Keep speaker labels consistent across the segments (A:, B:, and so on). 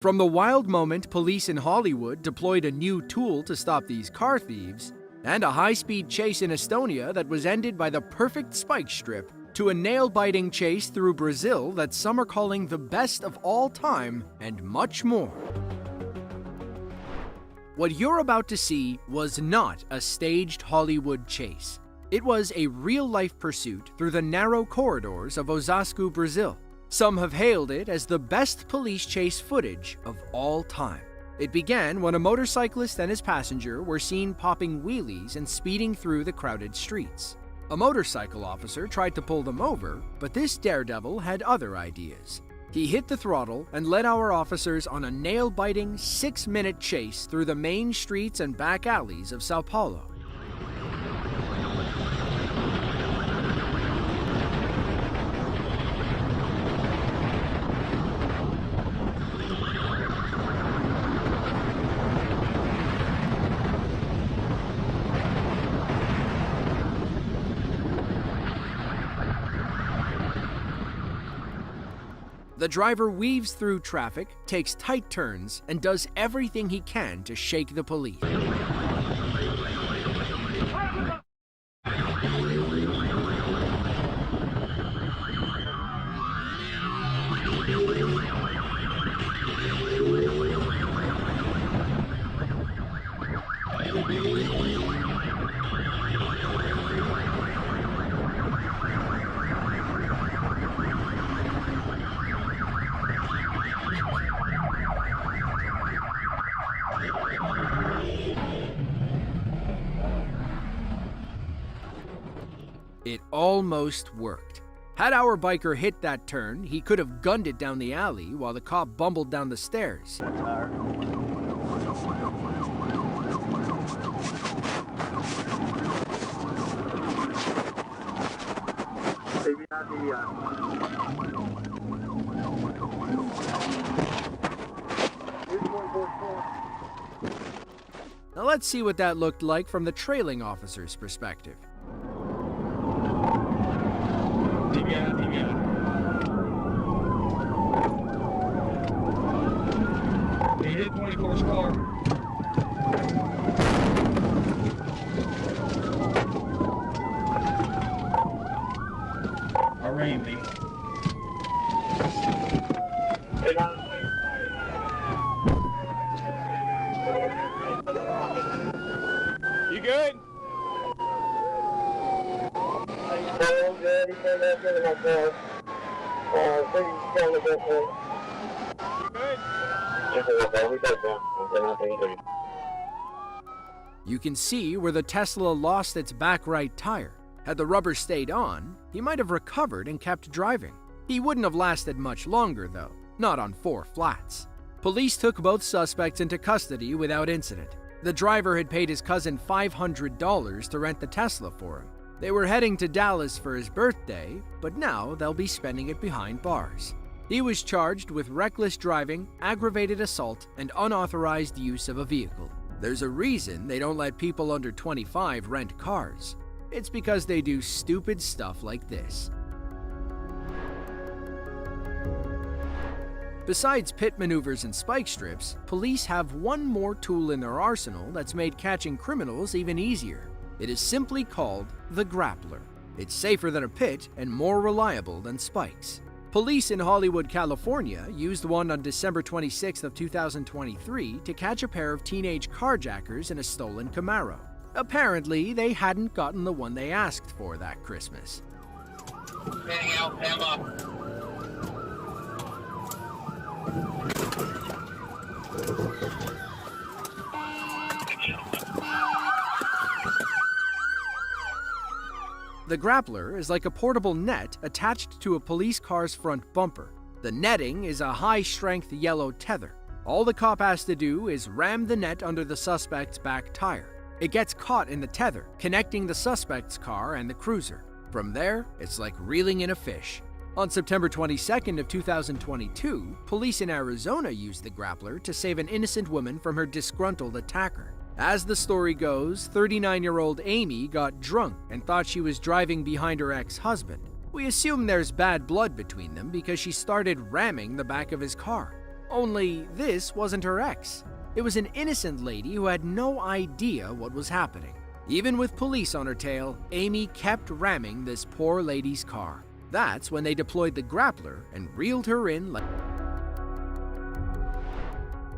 A: From the wild moment police in Hollywood deployed a new tool to stop these car thieves, and a high-speed chase in Estonia that was ended by the perfect spike strip, to a nail-biting chase through Brazil that some are calling the best of all time, and much more. What you're about to see was not a staged Hollywood chase. It was a real-life pursuit through the narrow corridors of Osasco, Brazil. Some have hailed it as the best police chase footage of all time. It began when a motorcyclist and his passenger were seen popping wheelies and speeding through the crowded streets. A motorcycle officer tried to pull them over, but this daredevil had other ideas. He hit the throttle and led our officers on a nail-biting 6-minute chase through the main streets and back alleys of Sao Paulo. The driver weaves through traffic, takes tight turns, and does everything he can to shake the police. It almost worked. Had our biker hit that turn, he could have gunned it down the alley while the cop bumbled down the stairs. Now let's see what that looked like from the trailing officer's perspective.
B: He hit 24's car. I rammed him. You good?
A: You can see where the Tesla lost its back right tire. Had the rubber stayed on, he might have recovered and kept driving. He wouldn't have lasted much longer, though, not on 4 flats. Police took both suspects into custody without incident. The driver had paid his cousin $500 to rent the Tesla for him. They were heading to Dallas for his birthday, but now they'll be spending it behind bars. He was charged with reckless driving, aggravated assault, and unauthorized use of a vehicle. There's a reason they don't let people under 25 rent cars. It's because they do stupid stuff like this. Besides pit maneuvers and spike strips, police have one more tool in their arsenal that's made catching criminals even easier. It is simply called the grappler. It's safer than a pit and more reliable than spikes. Police in Hollywood, California used one on December 26th of 2023 to catch a pair of teenage carjackers in a stolen Camaro. Apparently, they hadn't gotten the one they asked for that Christmas.
B: Heading out, Emma.
A: The grappler is like a portable net attached to a police car's front bumper. The netting is a high-strength yellow tether. All the cop has to do is ram the net under the suspect's back tire. It gets caught in the tether, connecting the suspect's car and the cruiser. From there, it's like reeling in a fish. On September 22nd of 2022, police in Arizona used the grappler to save an innocent woman from her disgruntled attacker. As the story goes, 39-year-old Amy got drunk and thought she was driving behind her ex-husband. We assume there's bad blood between them because she started ramming the back of his car. Only this wasn't her ex. It was an innocent lady who had no idea what was happening. Even with police on her tail, Amy kept ramming this poor lady's car. That's when they deployed the grappler and reeled her in like...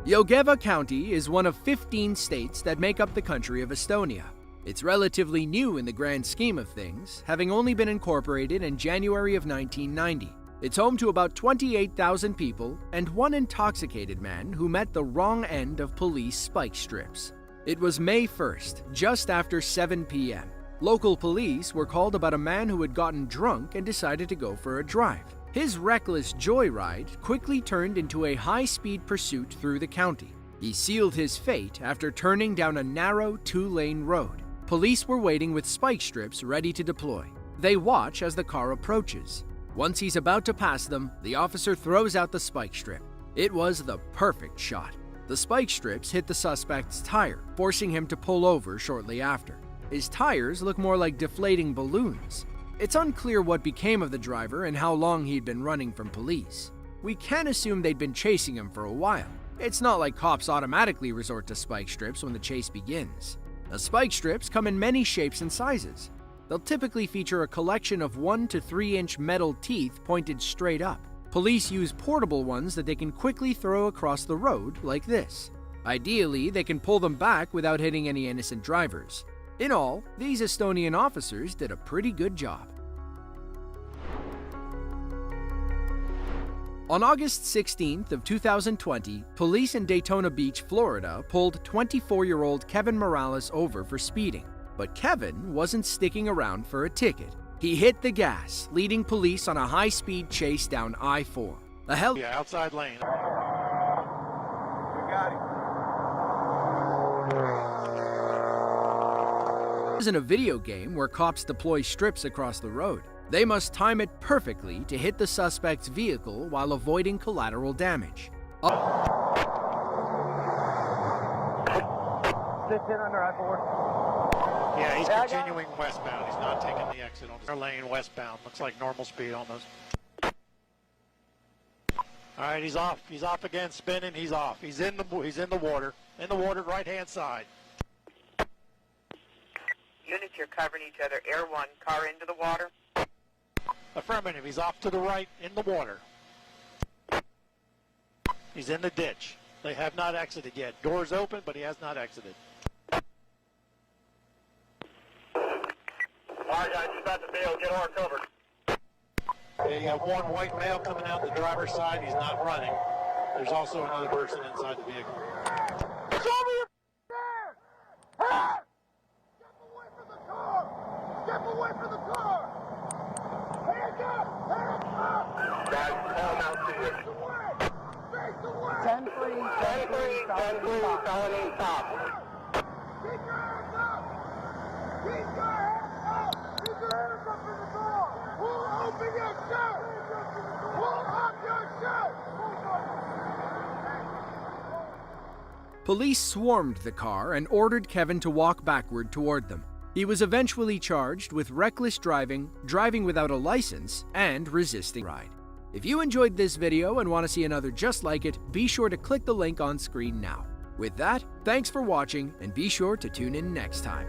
A: Jelgava County is one of 15 states that make up the country of Estonia. It's relatively new in the grand scheme of things, having only been incorporated in January of 1990. It's home to about 28,000 people and one intoxicated man who met the wrong end of police spike strips. It was May 1st, just after 7 p.m. Local police were called about a man who had gotten drunk and decided to go for a drive. His reckless joyride quickly turned into a high-speed pursuit through the county. He sealed his fate after turning down a narrow 2-lane road. Police were waiting with spike strips ready to deploy. They watch as the car approaches. Once he's about to pass them, the officer throws out the spike strip. It was the perfect shot. The spike strips hit the suspect's tire, forcing him to pull over shortly after. His tires look more like deflating balloons. It's unclear what became of the driver and how long he'd been running from police. We can assume they'd been chasing him for a while. It's not like cops automatically resort to spike strips when the chase begins. The spike strips come in many shapes and sizes. They'll typically feature a collection of 1 to 3 inch metal teeth pointed straight up. Police use portable ones that they can quickly throw across the road like this. Ideally, they can pull them back without hitting any innocent drivers. In all, these Estonian officers did a pretty good job. On August 16th of 2020, police in Daytona Beach, Florida, pulled 24-year-old Kevin Morales over for speeding. But Kevin wasn't sticking around for a ticket. He hit the gas, leading police on a high-speed chase down I-4.
C: Yeah, outside lane.
B: We got him.
A: This isn't a video game where cops deploy strips across the road. They must time it perfectly to hit the suspect's vehicle while avoiding collateral damage.
B: Sits in under I-4.
C: Yeah, he's continuing westbound. He's not taking the exit on our lane westbound. Looks like normal speed almost. All right, he's off. He's off again, spinning. He's off. He's in the water. In the water, right-hand side.
D: Units, you're covering each other. Air 1, car into the water.
C: Affirmative. He's off to the right in the water. He's in the ditch. They have not exited yet. Door's open, but he has not exited.
B: All right, guys, just about to bail. Get our covered.
C: Okay, you have one white male coming out the driver's side. He's not running. There's also another person inside the vehicle.
B: Show me your hands! Hands! Step away from the car! Step away from the car! Hands up! Hands up! Guys, call out to you. Face away! Face away! 10-3, 10-3, felony stop. Keep your hands up! Keep your hands up! Keep your hands up in the door! Pull open your shirt! Pull up your shirt!
A: Police swarmed the car and ordered Kevin to walk backward toward them. He was eventually charged with reckless driving, driving without a license, and resisting ride. If you enjoyed this video and want to see another just like it, be sure to click the link on screen now. With that, thanks for watching and be sure to tune in next time.